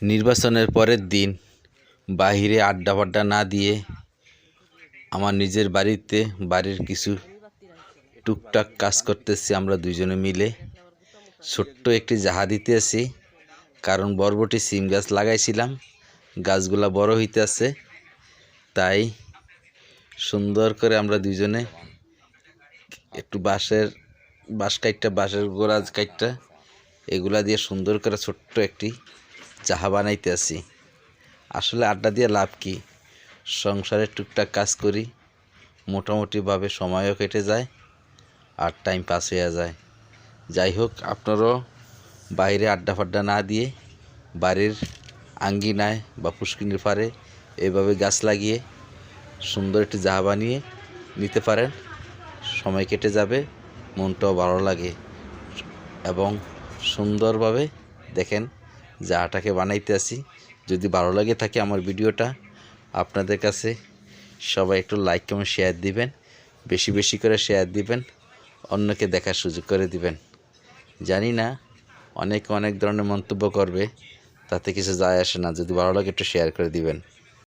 নির্বাচনের পরের দিন বাহিরে আড্ডা ফাড্ডা না দিয়ে আমার নিজের বাড়ির কিছু টুকটাক কাজ করতেছি আমরা দুইজনে মিলে। ছোট্ট একটি জাহা দিতে আছি, কারণ বরবটি সিম গাছ লাগাইছিলাম, গাছগুলা বড় হইতে আছে, তাই সুন্দর করে আমরা দুইজনে একটু বাঁশের গোড়া কাইটটা এগুলা দিয়ে সুন্দর করে ছোট্ট একটি জাহা বানাইতে আছি। আসলে আড্ডা দিয়ে লাভ কি, সংসারের টুকটাক কাজ করি, মোটামুটিভাবে সময়ও কেটে যায় আর টাইম পাস হয়ে যায়। যাই হোক, আপনারাও বাইরে আড্ডা ফাড্ডা না দিয়ে বাড়ির আঙ্গিনায় বা পুষ্কিনির পাড়ে এইভাবে গাছ লাগিয়ে সুন্দর একটি জাহা বানিয়ে নিতে পারেন। সময় কেটে যাবে, মনটাও ভালো লাগে এবং সুন্দরভাবে দেখেন জাহাটাকে বানাইতে আসি। যদি ভালো লাগে থাকে আমার ভিডিওটা আপনাদের কাছে, সবাই একটু লাইক কমেন্ট শেয়ার দিবেন, বেশি বেশি করে শেয়ার দিবেন, অন্যকে দেখার সুযোগ করে দিবেন। জানি না অনেক ধরনের মন্তব্য করবে, তাতে কিছু যায় আসে না, যদি ভালো লাগে একটু শেয়ার করে দিবেন।